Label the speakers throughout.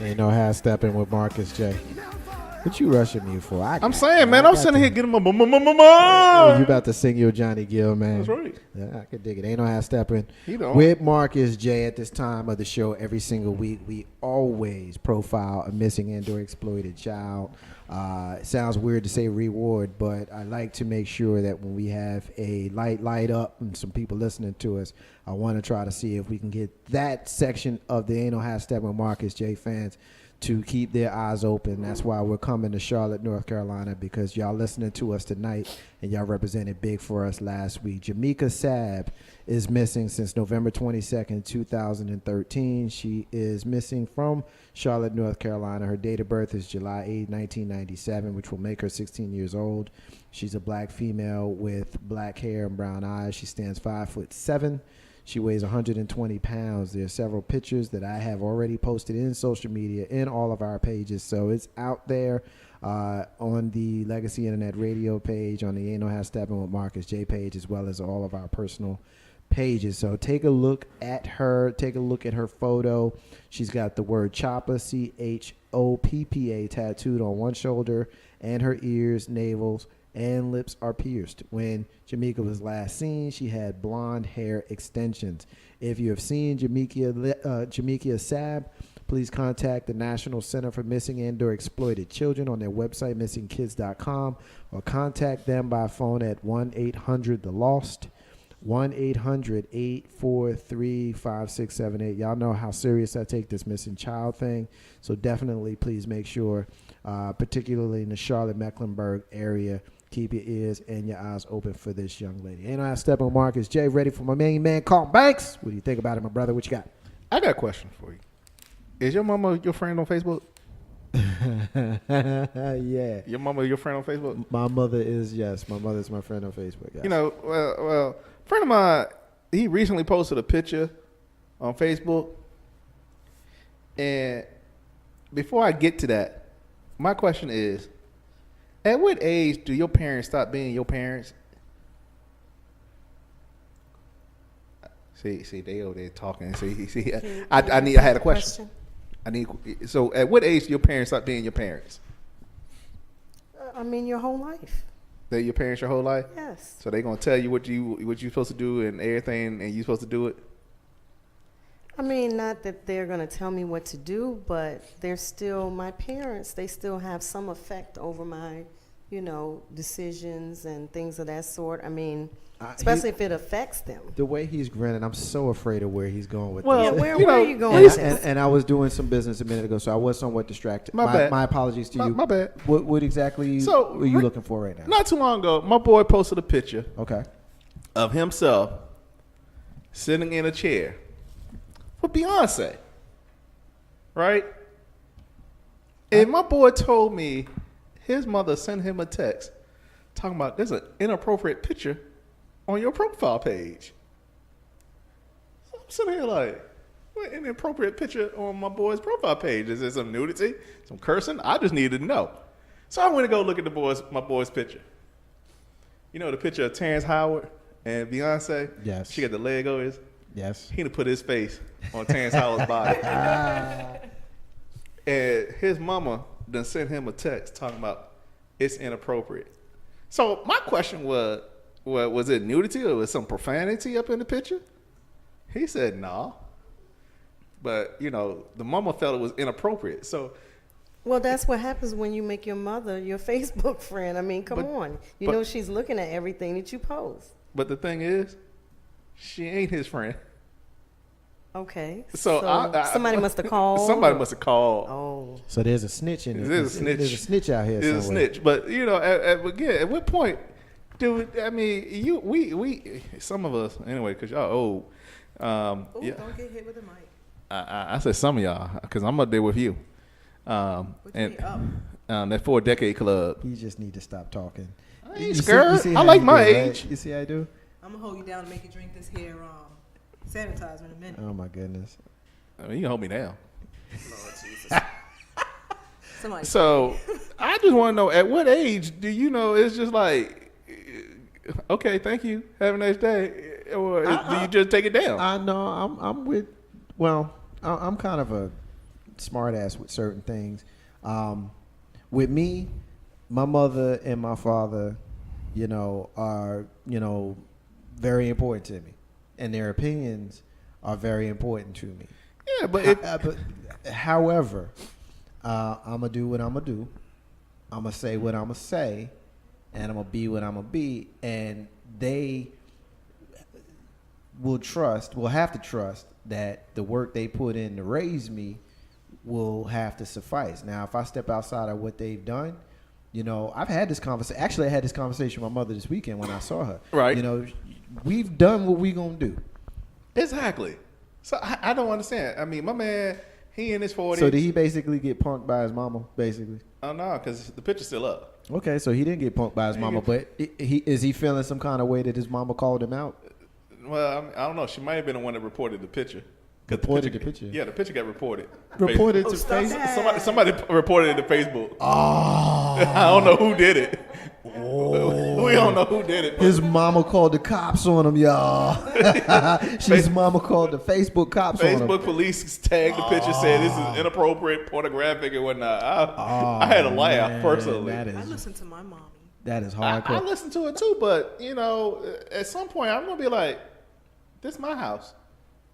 Speaker 1: Ain't no half stepping with Marcus J. What you rushing me for?
Speaker 2: I'm saying, man, I'm sitting here getting my
Speaker 1: You about to sing your Johnny Gill, man.
Speaker 2: That's right.
Speaker 1: Yeah, I can dig it. Ain't no half stepping with Marcus J. At this time of the show, every single week, we always profile a missing and/or exploited child. It sounds weird to say reward, but I like to make sure that when we have a light up and some people listening to us, I want to try to see if we can get that section of the Ain't No Half Stepping with Marcus J. fans to keep their eyes open. That's why we're coming to Charlotte, North Carolina, because y'all listening to us tonight and y'all represented big for us last week. Jamaica Sabb is missing since November 22nd, 2013. She is missing from Charlotte, North Carolina. Her date of birth is July 8, 1997, which will make her 16 years old. She's a black female with black hair and brown eyes. She stands 5'7". She weighs 120 pounds. There are several pictures that I have already posted in social media in all of our pages. So it's out there on the Legacy Internet Radio page, on the Ain't No Half Stepping with Marcus J page, as well as all of our personal pages. So take a look at her. Take a look at her photo. She's got the word Choppa, CHOPPA, tattooed on one shoulder, and her ears, navels, and lips are pierced. When Jamaica was last seen, she had blonde hair extensions. If you have seen Jamaica Sabb, please contact the National Center for Missing and/or Exploited Children on their website, missingkids.com, or contact them by phone at 1-800-THE-LOST, 1-800-843-5678. Y'all know how serious I take this missing child thing, so definitely please make sure, particularly in the Charlotte-Mecklenburg area, keep your ears and your eyes open for this young lady. Ain't I stepping with Marcus J. Ready for my main man, Carlton Banks? What do you think about it, my brother? What you got?
Speaker 2: I got a question for you. Is your mama your friend on Facebook?
Speaker 1: Yeah.
Speaker 2: Your mama your friend on Facebook?
Speaker 1: My mother is, yes. My mother's my friend on Facebook. Yes.
Speaker 2: You know, well, a friend of mine, he recently posted a picture on Facebook. And before I get to that, my question is, at what age do your parents stop being your parents? See, they over there talking. See, I had a question. So at what age do your parents stop being your parents?
Speaker 3: I mean, your whole life.
Speaker 2: They're your parents your whole life?
Speaker 3: Yes.
Speaker 2: So they're gonna tell you what you're supposed to do and everything, and you're supposed to do it?
Speaker 3: I mean, not that they're going to tell me what to do, but they're still my parents. They still have some effect over my, decisions and things of that sort. I mean, especially if it affects them.
Speaker 1: The way he's grinning, I'm so afraid of where he's going with
Speaker 3: this. Yeah, where are you going
Speaker 1: with this? And I was doing some business a minute ago, so I was somewhat distracted. My apologies to you.
Speaker 2: My bad.
Speaker 1: What exactly are you looking for right now?
Speaker 2: Not too long ago, my boy posted a picture of himself sitting in a chair for Beyonce, right? And my boy told me his mother sent him a text talking about there's an inappropriate picture on your profile page. So I'm sitting here like, what inappropriate picture on my boy's profile page? Is there some nudity, some cursing? I just needed to know. So I went to go look at my boy's picture. You know the picture of Terrence Howard and Beyonce?
Speaker 1: Yes.
Speaker 2: She got the Legos.
Speaker 1: Yes.
Speaker 2: He done put his face on Terrence Howard's body. And his mama done sent him a text talking about it's inappropriate. So my question was it nudity or was some profanity up in the picture? He said no. But, the mama felt it was inappropriate. So,
Speaker 3: well, that's what happens when you make your mother your Facebook friend. I mean, come on. You know she's looking at everything that you post.
Speaker 2: But the thing is, she ain't his friend.
Speaker 3: Okay.
Speaker 2: So
Speaker 3: somebody must have called.
Speaker 2: Somebody must have called.
Speaker 3: Oh.
Speaker 1: So there's a snitch in it.
Speaker 2: There's a snitch.
Speaker 1: There's a snitch out here
Speaker 2: There's
Speaker 1: somewhere.
Speaker 2: a snitch. But, at what point do we some of us, anyway, because y'all old.
Speaker 4: Don't get hit with the mic.
Speaker 2: I said some of y'all, because I'm up there with you. That 4 Decade Club.
Speaker 1: You just need to stop talking.
Speaker 2: I ain't scared. I like my age.
Speaker 1: Right? You see I do?
Speaker 4: I'm going to hold you down and make you drink this here sanitizer in a minute.
Speaker 1: Oh, my goodness.
Speaker 2: I mean, you can hold me down.
Speaker 4: Lord Jesus.
Speaker 2: So, I just want to know, at what age do you know it's just like, okay, thank you, have a nice day, or do you just take it down?
Speaker 1: I know, I'm with, well, I'm kind of a smart ass with certain things. With me, my mother and my father, are, very important to me, and their opinions are very important to me.
Speaker 2: Yeah, but
Speaker 1: however, I'm gonna do what I'm gonna do. I'm gonna say what I'm gonna say, and I'm gonna be what I'm gonna be, and they will have to trust that the work they put in to raise me will have to suffice. Now, if I step outside of what they've done, I've had this conversation. Actually, I had this conversation with my mother this weekend when I saw her.
Speaker 2: Right.
Speaker 1: We've done what we gonna do.
Speaker 2: Exactly. So I don't understand. I mean, my man, he in his 40s.
Speaker 1: So did he basically get punked by his mama, basically?
Speaker 2: Oh, no, because the picture's still up.
Speaker 1: Okay, so he didn't get punked by his mama, but is he feeling some kind of way that his mama called him out?
Speaker 2: Well, I don't know. She might have been the one that reported the picture.
Speaker 1: Reported the picture?
Speaker 2: Yeah, the picture got reported.
Speaker 1: Reported
Speaker 2: to
Speaker 1: Facebook?
Speaker 2: Somebody reported it to Facebook.
Speaker 1: Oh.
Speaker 2: I don't know who did it. Oh. We don't know who did it.
Speaker 1: His mama called the cops on him, y'all. His mama called the Facebook cops on him.
Speaker 2: Facebook police tagged the picture, said this is inappropriate, pornographic, and whatnot. I had a laugh, personally.
Speaker 4: I listened to my mommy.
Speaker 1: That is hardcore.
Speaker 2: I listened to it too, but, at some point, I'm going to be like, this is my house.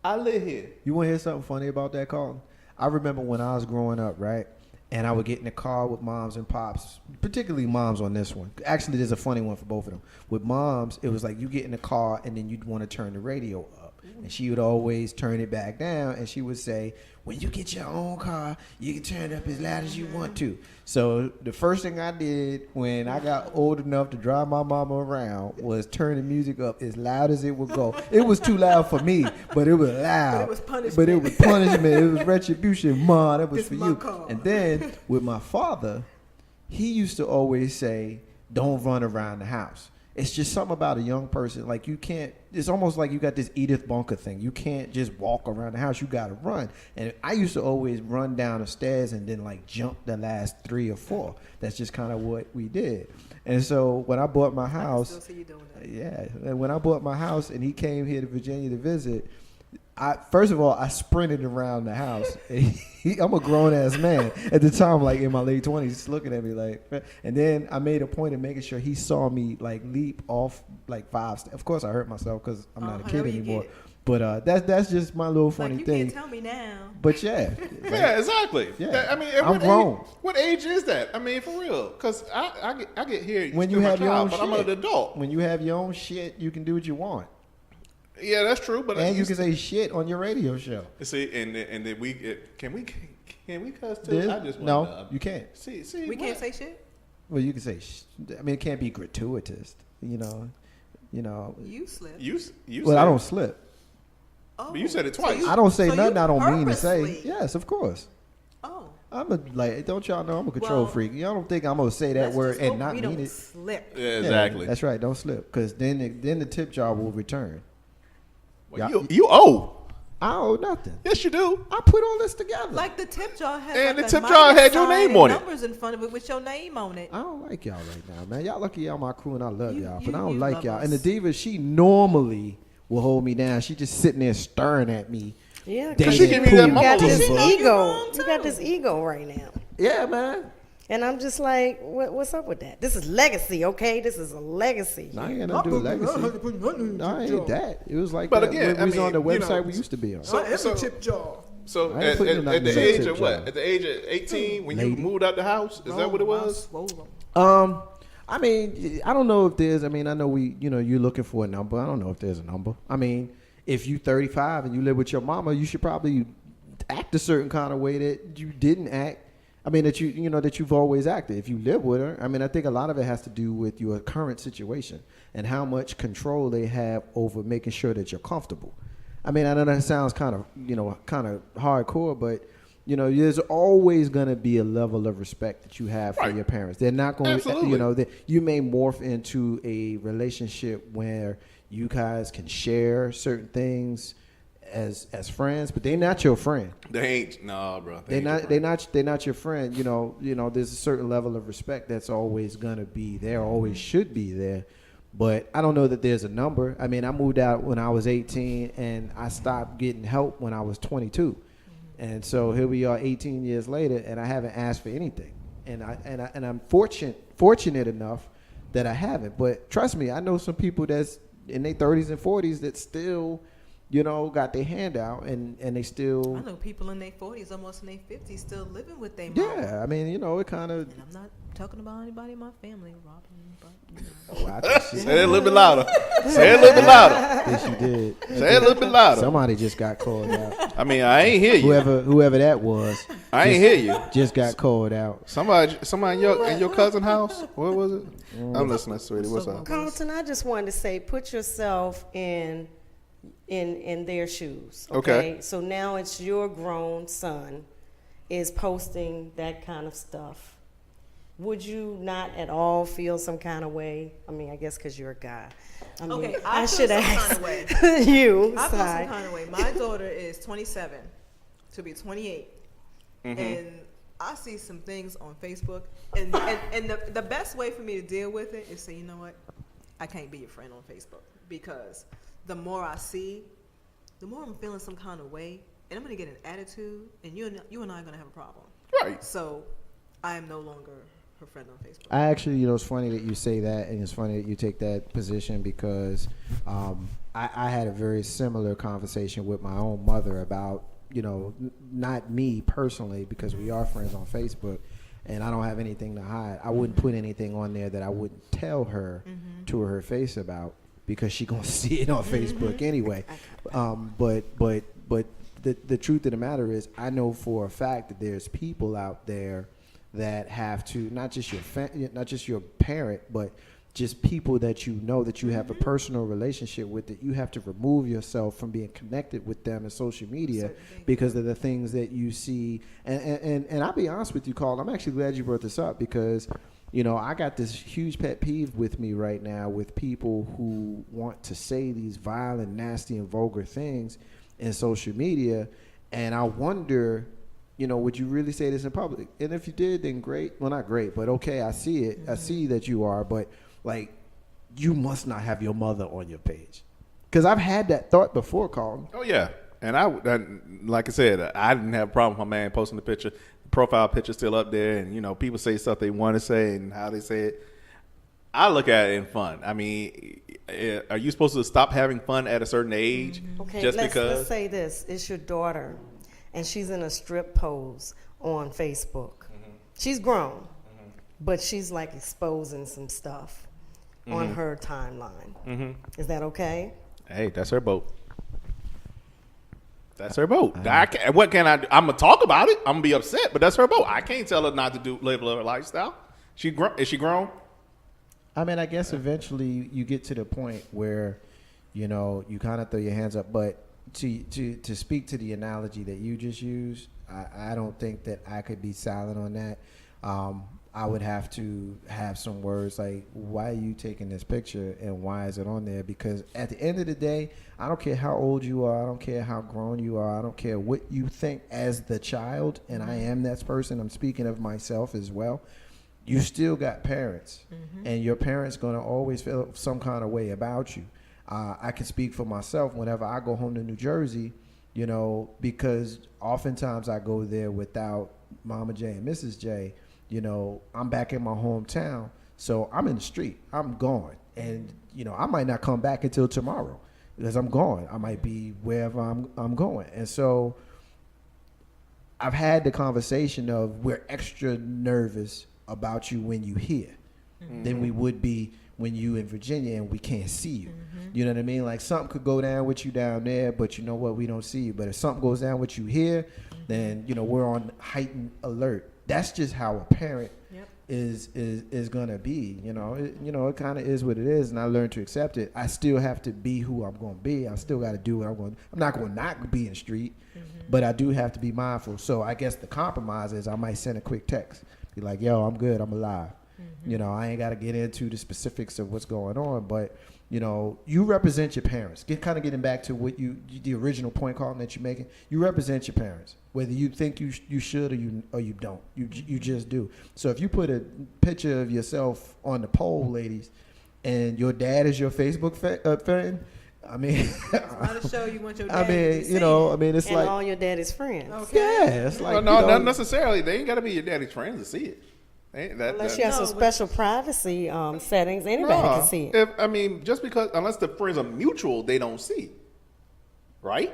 Speaker 2: I live here.
Speaker 1: You want to hear something funny about that, Carlton? I remember when I was growing up, right? And I would get in the car with moms and pops, particularly moms on this one. Actually, there's a funny one for both of them. With moms, it was like you get in the car and then you'd want to turn the radio up. And she would always turn it back down, and she would say, when you get your own car, you can turn it up as loud as you want to. So the first thing I did when I got old enough to drive my mama around was turn the music up as loud as it would go. It was too loud for me, but it was loud.
Speaker 4: But it was punishment.
Speaker 1: But it was punishment. It was retribution. Ma, that was
Speaker 4: This
Speaker 1: for
Speaker 4: my
Speaker 1: you.
Speaker 4: car.
Speaker 1: And then with my father, he used to always say, don't run around the house. It's just something about a young person. Like, you can't, it's almost like you got this Edith Bunker thing. You can't just walk around the house. You got to run. And I used to always run down the stairs and then, like, jump the last 3 or 4. That's just kind of what we did. And so when I bought my house,
Speaker 4: I can still see you doing that.
Speaker 1: yeah, and when I bought my house and he came here to Virginia to visit, first of all, I sprinted around the house. I'm a grown-ass man at the time, like in my late 20s, just looking at me like, and then I made a point of making sure he saw me like leap off like 5 steps. Of course, I hurt myself because I'm not a kid anymore. But that's just my little funny
Speaker 4: you
Speaker 1: thing.
Speaker 4: Can't tell me now.
Speaker 1: But yeah.
Speaker 2: Yeah, exactly.
Speaker 1: Yeah.
Speaker 2: I mean,
Speaker 1: I'm grown.
Speaker 2: What age is that? I mean, for real. Because I get here
Speaker 1: when you have your own
Speaker 2: but
Speaker 1: shit.
Speaker 2: I'm an adult.
Speaker 1: When you have your own shit, you can do what you want.
Speaker 2: Yeah, that's true. But
Speaker 1: and you can say shit on your radio show.
Speaker 2: See, and then can we cuss too? I just
Speaker 1: no, you can't.
Speaker 2: See,
Speaker 4: we can't say shit.
Speaker 1: Well, you can say. I mean, it can't be gratuitous. You
Speaker 4: You slip.
Speaker 1: Well, I don't slip.
Speaker 4: Oh,
Speaker 2: but you said it twice.
Speaker 1: I don't say nothing I don't mean to
Speaker 4: purposely-
Speaker 1: say. Yes, of course.
Speaker 4: Oh.
Speaker 1: Don't y'all know I'm a control freak? Y'all don't think I'm gonna say that word and not mean it?
Speaker 4: Slip.
Speaker 2: Yeah, exactly.
Speaker 1: Yeah, that's right. Don't slip, because then the tip jar will return.
Speaker 2: Well, you owe.
Speaker 1: I owe nothing.
Speaker 2: Yes, you do.
Speaker 1: I put all this together.
Speaker 4: Like the tip jar had.
Speaker 2: And
Speaker 4: like
Speaker 2: the tip jar had your name on it.
Speaker 4: Numbers in front of it with your name on it.
Speaker 1: I don't like y'all right now, man. Y'all lucky y'all my crew, and I love y'all, but I don't
Speaker 4: you
Speaker 1: like
Speaker 4: love
Speaker 1: y'all.
Speaker 4: us.
Speaker 1: And the diva, she normally will hold me down. She just sitting there staring at me.
Speaker 3: Yeah,
Speaker 1: Dating
Speaker 2: she give me that
Speaker 1: pool.
Speaker 3: you got
Speaker 2: mama
Speaker 3: this
Speaker 2: look.
Speaker 3: ego. You got this ego right now.
Speaker 1: Yeah, man.
Speaker 3: And I'm just like, what's up with that? This is legacy, okay? This is a legacy.
Speaker 1: I ain't gonna do legacy. No, I ain't that. It was like
Speaker 2: But
Speaker 1: that
Speaker 2: again,
Speaker 1: when we was on the
Speaker 2: you know,
Speaker 1: website we used to be on.
Speaker 2: So
Speaker 4: tip jar.
Speaker 2: So
Speaker 1: I ain't
Speaker 2: at
Speaker 1: putting nothing
Speaker 2: the
Speaker 1: in
Speaker 2: age
Speaker 1: that
Speaker 2: of
Speaker 1: tip
Speaker 2: what?
Speaker 1: jar.
Speaker 2: At the age of 18, when
Speaker 1: Lady.
Speaker 2: you moved out the house, is that what it was?
Speaker 1: I mean, I don't know if there's. I mean, I know you're looking for a number. I don't know if there's a number. I mean, if you 35 and you live with your mama, you should probably act a certain kind of way that you didn't act. I mean, that that you've always acted. If you live with her, I mean, I think a lot of it has to do with your current situation and how much control they have over making sure that you're comfortable. I mean, I know that sounds kind of hardcore, but there's always going to be a level of respect that you have for your parents. They're not going to, you may morph into a relationship where you guys can share certain things as friends, but they're not your friend.
Speaker 2: They ain't, nah, bro.
Speaker 1: They're not your friend. There's a certain level of respect that's always going to be there, always should be there. But I don't know that there's a number. I mean, I moved out when I was 18 and I stopped getting help when I was 22. And so here we are 18 years later, and I haven't asked for anything. And I'm fortunate enough that I haven't. But trust me, I know some people that's in their 30s and 40s that still, got their hand out and they still.
Speaker 4: I know people in their 40s, almost in their 50s, still living with their mom.
Speaker 1: Yeah, I mean, it kind of.
Speaker 4: And I'm not talking about anybody in my family, Robin. But,
Speaker 2: Say it a little bit louder. Say it a little bit louder.
Speaker 1: Yes, you did.
Speaker 2: Say it a little bit louder.
Speaker 1: Somebody just got called out.
Speaker 2: I mean, I ain't hear you.
Speaker 1: Whoever that was.
Speaker 2: I ain't hear you.
Speaker 1: Just got called out.
Speaker 2: Somebody in your cousin's house? What was it? I'm listening, sweetie. What's up?
Speaker 3: Carlton, I just wanted to say, put yourself in their shoes.
Speaker 2: Okay.
Speaker 3: So now it's your grown son is posting that kind of stuff. Would you not at all feel some kind of way? I mean, I guess because you're a guy. I mean,
Speaker 4: okay,
Speaker 3: I
Speaker 4: feel
Speaker 3: should
Speaker 4: some
Speaker 3: ask
Speaker 4: kind of way.
Speaker 3: you.
Speaker 4: I feel some kind of way. My daughter is 27 to be 28, and I see some things on Facebook, and the best way for me to deal with it is say, you know what, I can't be your friend on Facebook, because the more I see, the more I'm feeling some kind of way, and I'm gonna get an attitude, and you and I are gonna have a problem.
Speaker 2: Right.
Speaker 4: So I am no longer her friend on Facebook.
Speaker 1: I actually, it's funny that you say that, and it's funny that you take that position, because I had a very similar conversation with my own mother about, not me personally, because we are friends on Facebook, and I don't have anything to hide. I wouldn't put anything on there that I wouldn't tell her to her face about, because she gonna see it on Facebook anyway. But the truth of the matter is, I know for a fact that there's people out there that have to, not just your parent, but just people that that you have a personal relationship with, that you have to remove yourself from being connected with them in social media because of the things that you see. And I'll be honest with you, Carl, I'm actually glad you brought this up, because I got this huge pet peeve with me right now with people who want to say these violent, nasty, and vulgar things in social media. And I wonder, would you really say this in public? And if you did, then great. Well, not great, but okay, I see it. I see that you are, but you must not have your mother on your page. Because I've had that thought before, Carlton.
Speaker 2: Oh, yeah. And I like I said, I didn't have a problem with my man posting the picture. The profile picture still up there, and, people say stuff they want to say and how they say it. I look at it in fun. I mean, are you supposed to stop having fun at a certain age?
Speaker 3: Okay,
Speaker 2: just
Speaker 3: let's
Speaker 2: because?
Speaker 3: say this. It's your daughter, and she's in a strip pose on Facebook. She's grown, but she's exposing some stuff on her timeline. Is that okay?
Speaker 2: Hey, that's her boat. That's her boat. What can I do? I'm going to talk about it. I'm going to be upset, but that's her boat. I can't tell her not to live her lifestyle. Is she grown?
Speaker 1: I mean, I guess eventually you get to the point where, you kind of throw your hands up. But to speak to the analogy that you just used, I don't think that I could be silent on that. I would have to have some words like, why are you taking this picture and why is it on there? Because at the end of the day, I don't care how old you are. I don't care how grown you are. I don't care what you think as the child. And I am that person. I'm speaking of myself as well. You still got parents, and your parents going to always feel some kind of way about you. I can speak for myself whenever I go home to New Jersey, because oftentimes I go there without Mama J and Mrs. J. I'm back in my hometown, so I'm in the street. I'm gone, and I might not come back until tomorrow because I'm gone. I might be wherever I'm going, and so I've had the conversation of we're extra nervous about you when you here than we would be when you in Virginia and we can't see you. You know what I mean? Like something could go down with you down there, but you know what? We don't see you. But if something goes down with you here, then we're on heightened alert. That's just how a parent is gonna be. It kind of is what it is, and I learned to accept it. I still have to be who I'm gonna be. I still got to do what I'm going. I'm not going to not be in the street, but I do have to be mindful. So I guess the compromise is I might send a quick text, be like, "Yo, I'm good. I'm alive." I ain't got to get into the specifics of what's going on, but you represent your parents. Getting back to what the original point, Carlton, that you're making. You represent your parents, whether you think you should or you don't. You just do. So if you put a picture of yourself on the poll, ladies, and your dad is your Facebook friend, I mean,
Speaker 4: It's not a show you want your
Speaker 1: I
Speaker 4: daddy
Speaker 1: mean,
Speaker 4: to
Speaker 1: you know,
Speaker 4: see.
Speaker 1: I mean, it's
Speaker 3: And
Speaker 1: like,
Speaker 3: all your daddy's friends.
Speaker 4: Okay.
Speaker 1: yeah, it's like,
Speaker 2: no,
Speaker 1: you know,
Speaker 2: not necessarily. They ain't got to be your daddy's friends to see it.
Speaker 3: Unless you have some
Speaker 4: No, but-
Speaker 3: special privacy settings, anybody
Speaker 2: No,
Speaker 3: can see it.
Speaker 2: I mean, just because unless the friends are mutual, they don't see, right?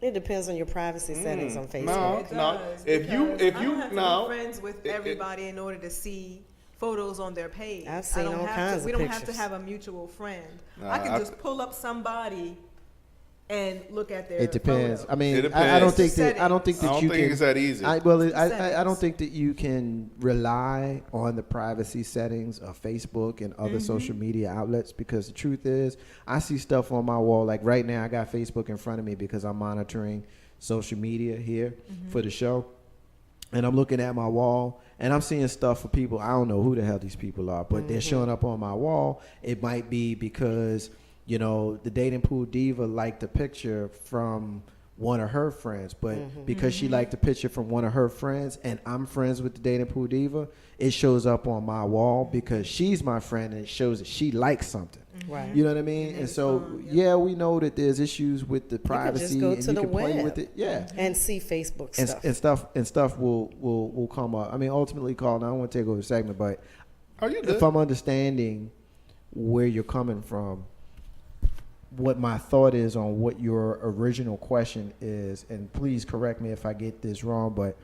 Speaker 3: It depends on your privacy settings on Facebook.
Speaker 2: No,
Speaker 4: It
Speaker 2: no.
Speaker 4: does,
Speaker 2: If you
Speaker 4: because I don't have to
Speaker 2: no,
Speaker 4: be friends with everybody in order to see photos on their page.
Speaker 3: I've seen
Speaker 4: I don't
Speaker 3: all
Speaker 4: have
Speaker 3: kinds
Speaker 4: to,
Speaker 3: of
Speaker 4: We don't have to
Speaker 3: pictures.
Speaker 4: have a mutual friend.
Speaker 2: Nah,
Speaker 4: I can just pull up somebody and look at their.
Speaker 1: it depends.
Speaker 4: photo.
Speaker 1: I mean,
Speaker 2: It
Speaker 1: I don't
Speaker 2: depends.
Speaker 1: think that, I don't think
Speaker 2: I
Speaker 1: that
Speaker 2: don't
Speaker 1: you
Speaker 2: think
Speaker 1: can.
Speaker 2: it's that easy.
Speaker 1: I don't
Speaker 4: Settings.
Speaker 1: think that you can rely on the privacy settings of Facebook and other social media outlets, because the truth is, I see stuff on my wall. Like right now, I got Facebook in front of me because I'm monitoring social media here for the show. And I'm looking at my wall and I'm seeing stuff for people. I don't know who the hell these people are, but they're showing up on my wall. It might be because, you know, the dating pool diva liked a picture from one of her friends, but because she liked the picture from one of her friends and I'm friends with the dating pool diva, it shows up on my wall because she's my friend and it shows that she likes something.
Speaker 3: Right.
Speaker 1: You know what I mean? And so, yeah, we know that there's issues with the privacy,
Speaker 3: go
Speaker 1: and
Speaker 3: to
Speaker 1: you
Speaker 3: the
Speaker 1: can play
Speaker 3: web.
Speaker 1: with it. Yeah.
Speaker 3: And see Facebook
Speaker 1: And
Speaker 3: stuff.
Speaker 1: stuff will come up. I mean, ultimately, Carl, I don't want to take over the segment, but
Speaker 2: Are you good?
Speaker 1: if I'm understanding where you're coming from, what my thought is on what your original question is, and please correct me if I get this wrong, but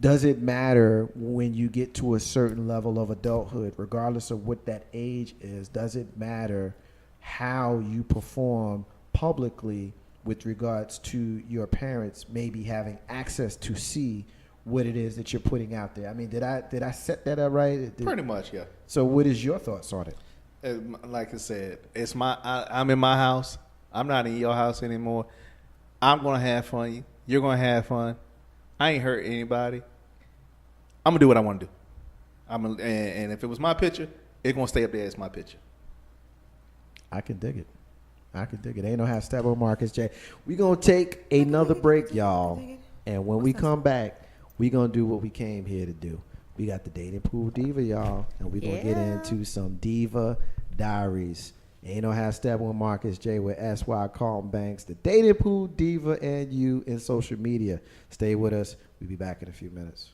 Speaker 1: does it matter when you get to a certain level of adulthood, regardless of what that age is, does it matter how you perform publicly with regards to your parents maybe having access to see what it is that you're putting out there? I mean, did I set that up right?
Speaker 2: Pretty much, yeah.
Speaker 1: So what is your thoughts on it?
Speaker 2: Like I said, it's I'm in my house. I'm not in your house anymore. I'm gonna have fun. You're gonna have fun. I ain't hurt anybody. I'm gonna do what I want to do. And if it was my picture, it's gonna stay up there as my picture.
Speaker 1: I can dig it. Ain't no half step on Marcus J. We gonna take another break, y'all. And when we come back, we gonna do what we came here to do. We got the dating pool diva, y'all, and we gonna get into some diva diaries. Ain't no half step on Marcus J with SY Carlton Banks, the dating pool diva, and you in social media. Stay with us. We'll be back in a few minutes.